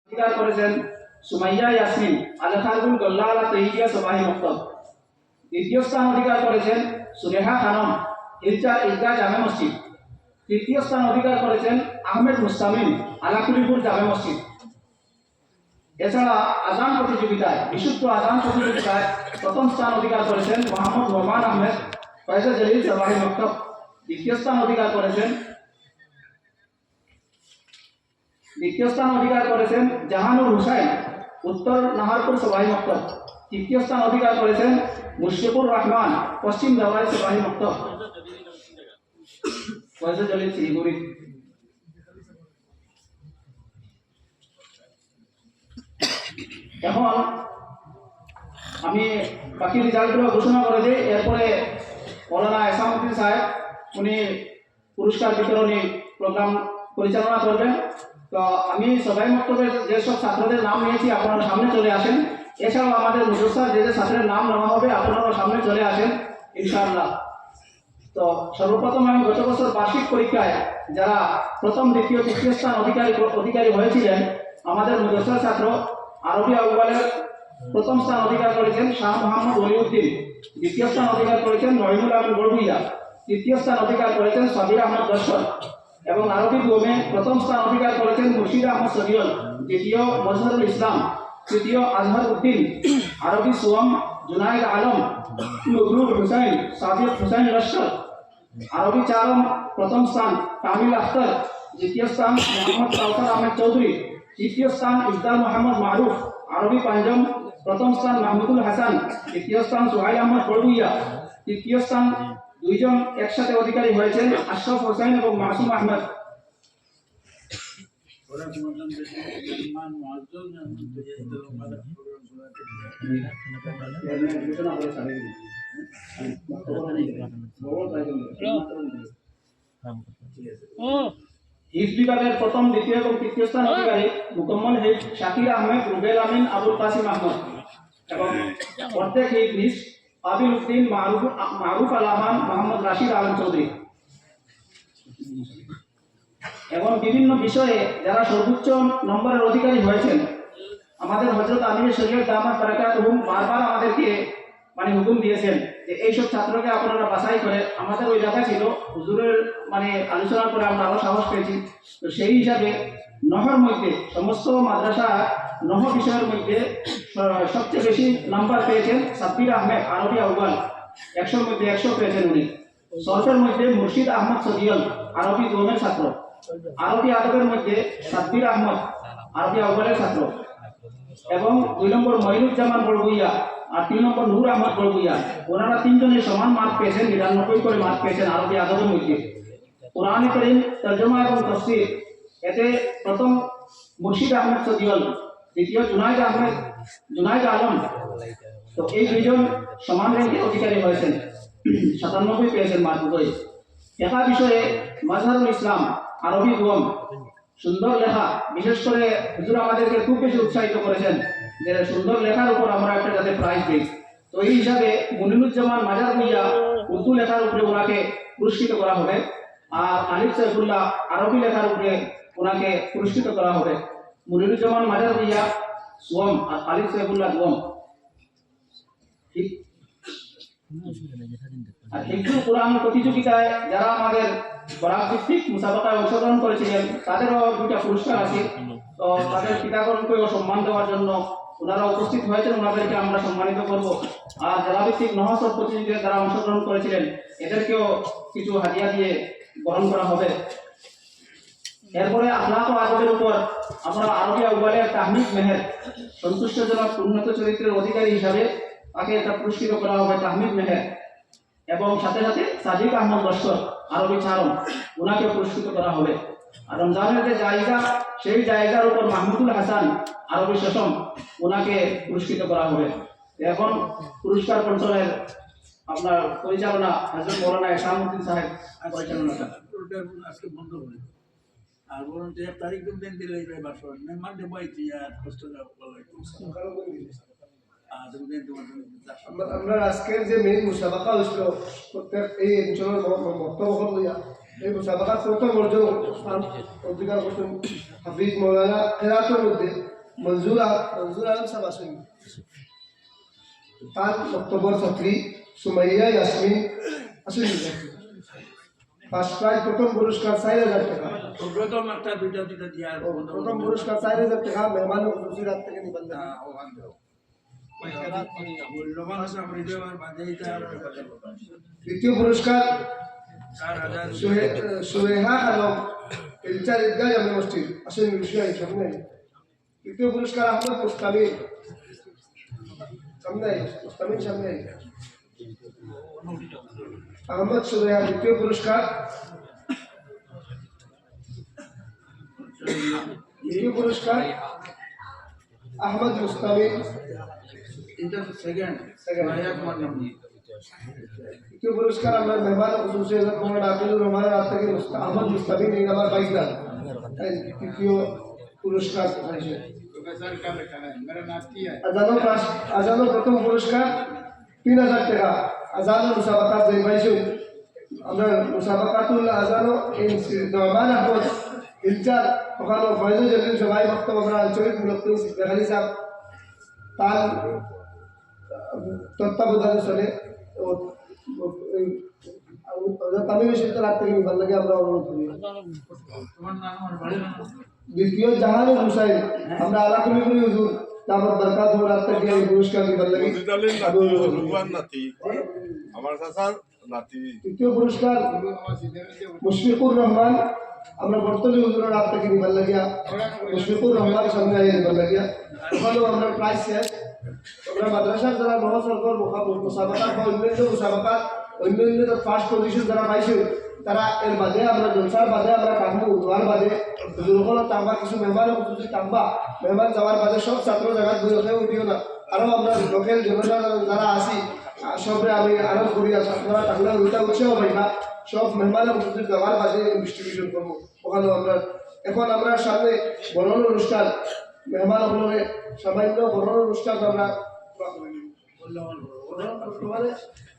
অধিকার করেছেন সুমাইয়া ইয়াসমিন আলখারগুল গল্লালা তৈহিয়া সবাহি মক্তব। দ্বিতীয় স্থান অধিকার করেছেন সুরেহা খানম ইলচার ঈদগাহ জামে মসজিদ। তৃতীয় স্থান অধিকার করেছেন আহমেদ মুস্তামিন আলাকুলিপুর জামে মসজিদ। এছাড়া আজান প্রতিযোগিতায় বিশুদ্ধ আজান প্রতিযোগিতায় প্রথম স্থান অধিকার করেছেন মোহাম্মদ নোমান আহমেদ ফয়জা জলিল সবাহি মক্তব। দ্বিতীয় স্থান অধিকার করেছেন জাহানুর হুসাইন উত্তর নাহারপুর সবাহি মক্তব। তৃতীয় স্থান অধিকার করেছেন মুশফিকুর রহমান পশ্চিম দেওয়াই সবাহি মক্তব। ফয়জা জলিল শিলিগুড়ি। এখন আমি বাকি রেজাল্টগুলো ঘোষণা করে দিই, এরপরে মৌলানা এসামউদ্দিন সাহেব উনি পুরস্কার বিতরণী প্রোগ্রাম পরিচালনা করবেন। তো আমি সবাই মক্তবের যেসব ছাত্রদের নাম নিয়েছি আপনারা সামনে চলে আসেন। এছাড়াও আমাদের মাদ্রাসার যে ছাত্রের নাম নেওয়া হবে আপনারা সামনে চলে আসেন ইনশাআল্লাহ। তো সর্বপ্রথম আমি গত বছর বার্ষিক পরীক্ষায় যারা প্রথম দ্বিতীয় তৃতীয় স্থান অধিকারী হয়েছিলেন আমাদের মাদ্রাসার ছাত্র আরবি আউয়ালের প্রথম স্থান অধিকার করেছেন শাহ মোহাম্মদ ওলিউদ্দিন। দ্বিতীয় স্থান অধিকার করেছেন নয়মুল আমিন বড়ভুইয়া। তৃতীয় স্থান অধিকার করেছেন সাবির আহমদ দর্শন। এবং আরবি দোমে প্রথম স্থান অধিকার করেছেন মুর্শিদ আহমদ সদিয়ল। দ্বিতীয় মজহরুল ইসলাম। তৃতীয় আজহার উদ্দিন। আরবি সোয়াম জুনাইদ আলম নজরুল হুসাইন সাদিক হুসাইন লস্কর। আরবি চারম প্রথম স্থান কামিল আখতার। দ্বিতীয় স্থান মোহাম্মদ কাউসার আহমেদ চৌধুরী। তৃতীয় স্থান ইফতার মোহাম্মদ মারুফ। আরবি পাঞ্জম প্রথম স্থান মাহমুদুল হাসান। দ্বিতীয় স্থান সোহাইল আহমদ বড়ভুইয়া। তৃতীয় স্থান দুইজন একসাথে অধিকারী হয়েছেন আশরাফ হোসেন এবং মাসুম আহমেদ। হিফজ বিভাগের প্রথম দ্বিতীয় এবং তৃতীয় স্থান অধিকারী মুকম্মল হিফজ শাকির আহমেদ রুবেল আমিন আবুল কাসিম আহমদ। এবং অর্ধেক হিফজ আবিল উদ্দিন মারুফ আলহান মোহাম্মদ রাশিদ আলম চৌধুরী। এবং বিভিন্ন বিষয়ে যারা সর্বোচ্চ নম্বরের অধিকারী হয়েছেন আমাদের হযরত আমির শরীয়ত দামাত বারাকাতুহুম বারবার আমাদেরকে হুকুম দিয়েছেন যে এইসব ছাত্রকে আপনারা বাছাই করে, আমাদের ওই জায়গা ছিল হুজুরের আলোচনার পরে আমরা আরো সাহস পেয়েছি। তো সেই হিসাবে নহর মধ্যে সমস্ত মাদ্রাসা নহ বিষয়ের মধ্যে সবচেয়ে বেশি নাম্বার পেয়েছেন সাব্বির আহমেদ আরবি আউয়াল, 100-র মধ্যে 100 পেয়েছেন উনি। সরফের মধ্যে মুর্শিদ আহমদ সদিয়ল আরবি দোমের ছাত্র। আরবি আদবের মধ্যে সাব্বির আহমদ আরবি আউয়ালের ছাত্র। এবং 2 নম্বর মঈনুজ্জামান বড়ভুইয়া আর 3 নম্বর নূর আহমদ বড়ভুইয়া। ওনারা তিনজনের সমান মার্ক পেয়েছেন, 99 করে মার্ক পেয়েছেন আরবি আদবের মধ্যে। কোরআন কারীম তরজমা এবং তাফসীর এতে প্রথম মুর্শিদ আহমদ সদিয়ল, দ্বিতীয় জুনাইদ আলম। তো এই দুইজন সমান র্যাঙ্কের অধিকারী হয়েছেন, 97 পেয়েছেন মার্ক উভয়। লেখা বিষয়ে মাজহারুল ইসলাম আরবি দোম, সুন্দর লেখা। বিশেষ করে হুজুর আমাদেরকে খুব বেশি উৎসাহিত করেছেন যে সুন্দর লেখার উপর আমরা একটা যাতে প্রাইজ দিই। তো এই হিসাবে মুনিরুজ্জামান মাজার ভুইয়া উর্দু লেখার উপরে ওনাকে পুরস্কৃত করা হবে। আর আলিফ সাইফুল্লাহ আরবি লেখার উপরে ওনাকে পুরস্কৃত করা হবে। মুনিরুজ্জামান মাজার ভুইয়া সোম আর আলিফ সাইফুল্লাহ দোম। আর হিফজুল কোরআন প্রতিযোগিতায় যারা আমাদের বরাক ভিত্তিক মুসাবাকায় অংশগ্রহণ করেছিলেন তাদেরও 2টা পুরস্কার আছে। তো তাদের পিতাগণকেও সম্মান দেওয়ার জন্য ওনারা উপস্থিত হয়েছেন, ওনাদেরকে আমরা সম্মানিত করব। আর জেলা ভিত্তিক নহসব প্রতিযোগিতায় যারা অংশগ্রহণ করেছিলেন এদেরকেও কিছু হাদিয়া দিয়ে বরণ করা হবে। এরপরে আখলাক ও আদবের উপর আমরা আরবি আউয়ালের তাহমিদ মেহের সন্তুষ্টজনক উন্নত চরিত্রের অধিকারী হিসাবে তাকে একটা পুরস্কৃত করা হবে তাহমিদ মেহের। এবং সাথে সাথে সাদিক আহমদ লস্কর আরবি চারম, ওনাকে পুরস্কৃত করা হবে। আর রমজানের যে জায়গা সেই জায়গার উপর মাহমুদুল হাসান আরবি শশম, ওনাকে পুরস্কৃত করা হবে। এখন পুরস্কার পঞ্চমের আপনার পরিচালনা হযরত মৌলানা এসামউদ্দিন সাহেব পরিচালনা আজকে বন্ধ করে আর বলুন যে তারিখ দিন দিলে বাসন মানতে পাইছি আর কষ্ট আমরা আজকের যে মেইন মুসাবাকা হয়েছিল প্রত্যেক এই অঞ্চলের বক্তব্য লইয়া এই মুসাবাকার প্রথম অর্জন অধিকার করছেন হাফিজ মৌলানা খেরাতের মধ্যে মঞ্জুর আলম সাহেব আসেন তার বক্তব্য ছাত্রী সুমাইয়া ইয়াসমিন আসেন ফার্স্ট প্রাইজ প্রথম পুরস্কার 4,000 টাকা প্রথম একটা দুইটা দিয়া প্রথম পুরস্কার 4,000 টাকা মেহমান খুশির হাত থেকে নিবেন মূল্যবান আছে আমরা দেওয়ার বাদে এটা দ্বিতীয় পুরস্কার 4,000 সুরেহা আলম ইলচার ঈদগাহ জামে মসজিদ আসেন বিষয় সামনে তৃতীয় পুরস্কার আহমদ মুস্তামিন সামনে আহমদ সুরেহা দ্বিতীয় পুরস্কার তৃতীয় পুরস্কার আহমদ মুস্তামিন এটা সেকেন্ড তোমার নাম তৃতীয় পুরস্কার আমরা মেহমান খুশি হজরত মৌলানা আকিলুর রহমানের হাত থেকে আহমদ মুস্তামিন এই আমার বাইকটা তৃতীয় পুরস্কার হয়েছে আজানো প্রথম পুরস্কার 3,000 টাকা আজানো মুসাবাকাত যে পাইছো আমরা মুসাবাকাতুল আজানো এই নরমান আহমদ ইলচার ওখানে ফয়জুল জলিল সবাই বক্তব্য আমরা আঞ্চলিক মুলক্তি দেখালি সাহেব তার তত্ত্বাবধানে চলে তামিম শিল্পের হাত থেকে নিবার লাগে আমরা অনুরোধ করি দ্বিতীয় জাহানুল হুসাইন আমরা আলাকুলি করি হুজুর তারপর বরকাত রাত থেকে এই পুরস্কার নিবার লাগে আমার চাচার নাতি তৃতীয় পুরস্কার মুশফিকুর রহমান আমরা বর্তলি হুজুরের হাত থেকে নিবার লাগিয়া মুশফিকুর রহমান সামনে আইয়া নিবার লাগিয়া ওখানেও আমরা প্রাইজ শেষ আমরা মাদ্রাসার যারা মহাসরকার মুসাবাকাত বা অন্যান্য মুসাবাকাত অন্যান্য ফার্স্ট পজিশন যারা পাইছে তারা এর বাদে আমরা জলসার বাদে আমরা টাকবো যাওয়ার বাদে হুজুরগুলো টাকবা কিছু মেহমান খুশি টাকবা মেহমান যাওয়ার বাদে সব ছাত্র জায়গায় বুঝে উঠিও না আরও আমরা লোকাল জনসাধারণ যারা আছি সবরে আমি আরো করি আপনারা টাকলে ওইটা উৎসাহ পাইবা সব মেহমান খুশি যাওয়ার বাদে ডিস্ট্রিবিউশন করবো ওখানেও আমরা এখন আমরা সামনে বরণ অনুষ্ঠান মেহমান হলে সামান্য বরণ অনুষ্ঠান আমরা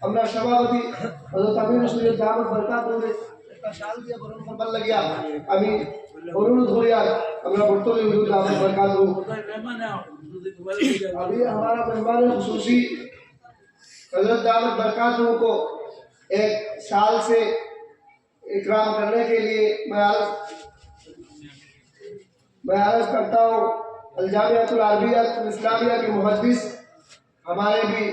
আমরা সভাপতি তামিম শরীফ দামত বরকাত করে একটা শাল দিয়ে বরণ করবার লাগিয়া আমি অনুরোধ করি আর আমরা বর্তমানে হুজুর দামত বরকাত হো अभी हमारा मेहमान खुसूसी हजरत दामत बरकातहू को एक साल से इकराम करने के लिए मैं अर्ज करता हूँ अलजामियातुल अरबिय्यतुल इस्लामिया के मुहद्दिस हमारे भी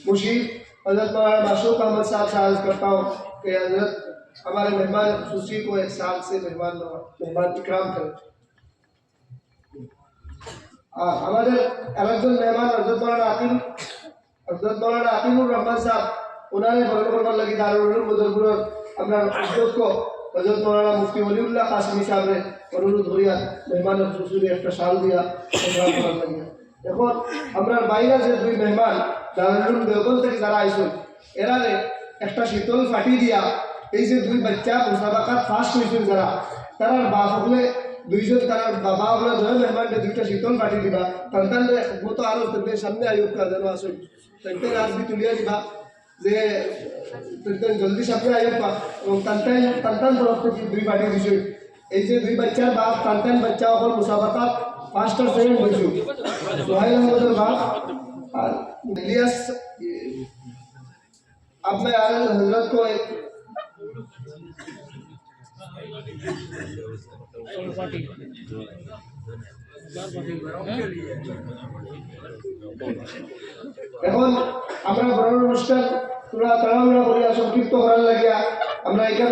मुशीर हजरत मौलाना माशूक अहमद साहब से अर्ज करता हूँ कि हजरत हमारे मेहमान खुसूसी को एक साल से मेहमान इकराम करें আমাদের আরেকজন মেহমান হযরত মাওলানা আকিলুর রহমান সাহেব ওনারে বরণ করবার লাগি দারুল উলুম বদরপুরের আমরা অধ্যক্ষ হযরত মাওলানা মুফতি ওলিউল্লাহ কাসিমি সাহেবের অনুরোধ করিয়া মেহমানের খুশিতে একটা শাল দিয়া প্রোগ্রাম করার লাগি এখন আমরা বাইরে যে দুই মেহমান দারুল উলুম দেওবন্দ থেকে যারা আইছেন এরারে একটা শীতল ফাটি দিয়া এই যে দুই বাচ্চা মুসাবাকাত ফার্স্ট হয়েছেন যারা তারা বাপ হলে দুইজন তারা বাবা আমরা জয় মেহমানকে দুইটা শীতল পাঠি দিবা সন্তানরে মতো আরো তাদের সামনে আয়োগ যেন আসুন তাইতে রাজবি তুলিয়া দিবা যে জলদি সামনে আয়োগ পা এবং সন্তান তরফ থেকে দুই পাঠি দিছো এই যে দুই বাচ্চার বাপ সন্তান বাচ্চা অকল মুসাবাকাত ফার্স্ট আর সেকেন্ড হয়েছো সোহাইল আহমদের বাপ আর ইলিয়াস अब मैं आनंद हजरत को एक এখন আমরা বড় অনুষ্ঠান পুরা তাড়াহুড়া করিয়া সংক্ষিপ্ত করার লাগিয়া আমরা এখানে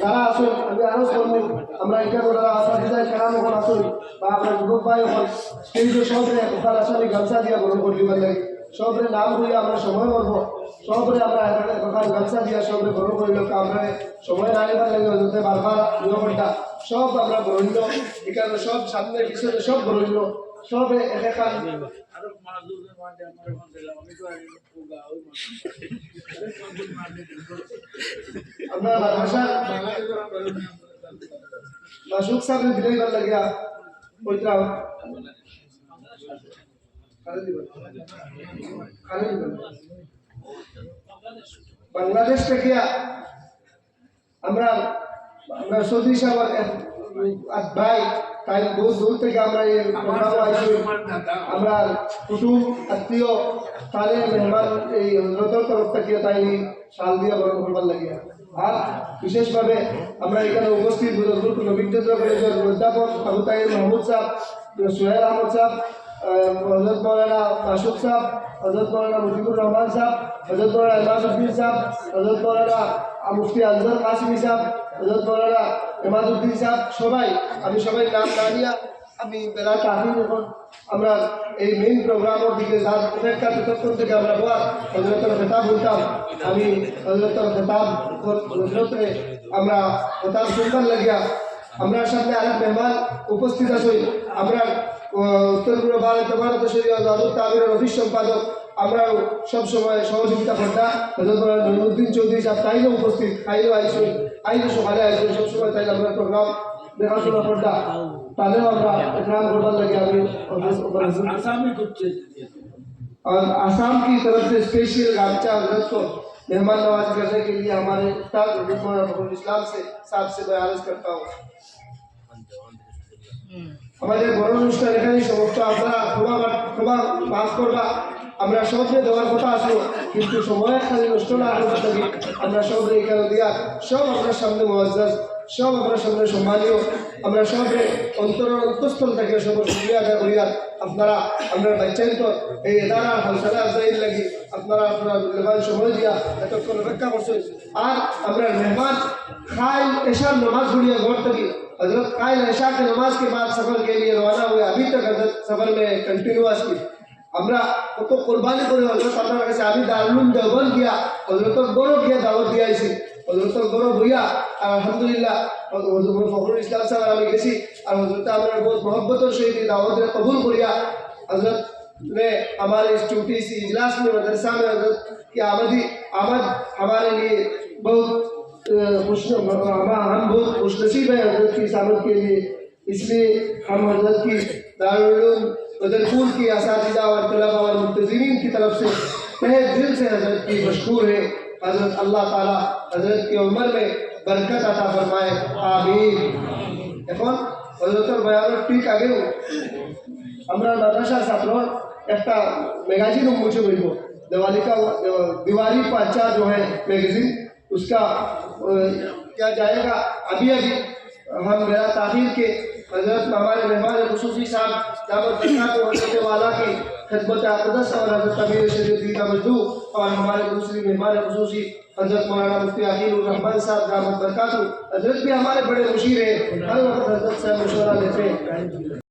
যারা আসুন আমি আরো করবো আমরা এখানে যারা আসা ডিজাইন কেরাম ওখানে আসুন বা আমরা যুবক ভাই ওখানে কিন্তু সবরে ওখানে আসলে গামছা দিয়া গ্রহণ করি লাগে সবরে নাম হইয়া আমরা সময় করবো সবরে আমরা ওখানে গামছা দিয়া সবরে গ্রহণ করিল আমরা সময় না নেবার লাগে যাতে বারবার নিয়মটা সব আমরা গ্রহণ এখানে সব সামনে পিছনে সব গ্রহণ সবে এখান আমরা ভাষা মাসুক সাহেব বিদায় করার লাগিয়া ওইটা বাংলাদেশ থেকে আমরা সৌদি সাহেব ভাই তাই বহু দূর থেকে আমরা এই প্রোগ্রামে আইছি আমরা কুটুম আত্মীয় তাহলে মেহমান এই হজরতের তরফ থেকে তাই শাল দিয়ে বরণ করবার লাগে আর বিশেষভাবে আমরা এখানে উপস্থিত নবীন্দ্র কলেজের অধ্যাপক আবু তাহির মাহমুদ সাহেব, সোহেল আহমদ সাহেব, হজরত মৌলানা মাসুদ সাহেব, হজরত মৌলানা মুজিবুর রহমান সাহেব, হজরত মৌলানা ইমাজউদ্দিন সাহেব, হজরত মৌলানা মুফতি আজহার কাসিমি সাহেব, হজরত মৌলানা ইমাজউদ্দিন সাহেব, সবাই আমি সবাই নাম না নিয়ে আমি বেলা তাহির এখন আমরা এই মেইন প্রোগ্রামের দিকে যার অপেক্ষা ততক্ষণ থেকে আমরা বল হজরতের খেতাব বলতাম আমি হজরতের খেতাব হজরতে আমরা খেতাব শুনবার লাগিয়া আমরা সামনে আরেক মেহমান উপস্থিত আছি আমরা উত্তর পূর্ব ভারত শরীয় দাদুর তাবিরের অফিস সম্পাদক আমরা সবসময় সহযোগিতা করতাম হজরত নজরুদ্দিন চৌধুরী সাহেব তাইও উপস্থিত তাইও আইসুন আইলে সকালে আইসুন সবসময় তাই আমরা প্রোগ্রাম দেখাশোনা করতাম তাহলেও আমরা প্রোগ্রাম করবার লাগে আমি आसामी कुछ और आसाम की तरफ से स्पेशल गामचा हजरत को मेहमान नवाज करने के लिए हमारे उस्ताद हजरत इस्लाम से साहब से मैं अर्ज करता हूँ আমাদের বড় অনুষ্ঠান এখানে সমস্ত আপনারা ক্ষমা মাফ করবা আমরা সবরে দেওয়ার কথা আসলো কিন্তু সময়ের খালি নষ্ট না করতে থাকি আমরা সবরে এখানে দিয়া সব আপনার সামনে মুআজ্জাজ সব আপনার সামনে সম্মানীয় আমরা সবরে অন্তঃস্থল থেকে সব শুকরিয়া আদায় করিয়া আপনারা আপনার বাচ্চাই তো এই এদারার হালসালা আফজাইল লাগি আপনারা আপনার মূল্যবান সময় দিয়া এতক্ষণ অপেক্ষা করছেন আর আমরা মেহমান खाइल ऐशा नमाज पढ़िए गौर तकी हजरत खाइल ऐशा के नमाज के बाद सफर के लिए रवाना हुए अभी तक हजरत सफर में कंटिन्यूअस की আমরা কত কোরবানি করে হজরত আপনার কাছে আমি দারুল দেওবন গিয়া হজরতের গৌরব গিয়া দাওয়াত দিয়ে আইছি হজরতের গৌরব হইয়া আর আলহামদুলিল্লাহ হজরত ফখরুল ইসলাম সাহেব আমি গেছি আর হজরত আমার বহুত মহব্বতের সহিত দাওয়াত কবুল করিয়া হজরত ने हमारे इस छोटी सी इजलास में मदरसा में हजरत की आमद हमारे लिए बहुत हम बहुत खुशनसीब हैं हजरत की इसामत के लिए इसलिए हम हजरत की दारुल उलूम बदरपुर की असातिज़ा और तलबा और मुंतज़िमीन की तरफ से तहे दिल से हजरत की मशकूर है हजरत अल्लाह ताला हजरत की उम्र में बरकत अता फरमाए आमीन এখন হজরতের বয়ানের ঠিক আগেও আমরা মাদ্রাসার ছাত্র একটা मैगजीन मुझे बोलो दिवाली का दिवाली का अच्छा जो है मैगजीन उसका क्या जाएगा अभी हम मेरा ताखीर के हजरत हमारे मेहमान खुसूसी साहब दावत होने वाला की खिदमत अक़दस और हजरत अमीर शरीफ का मजदू और हमारे दूसरी मेहमान खुसूसी हजरत मौलाना मुफ्ती अकील रहमान साहब दावत बरकातहू हजरत भी हमारे बड़े मुशीर हैं हर वक्त हजरत साहब मशवरा लेते हैं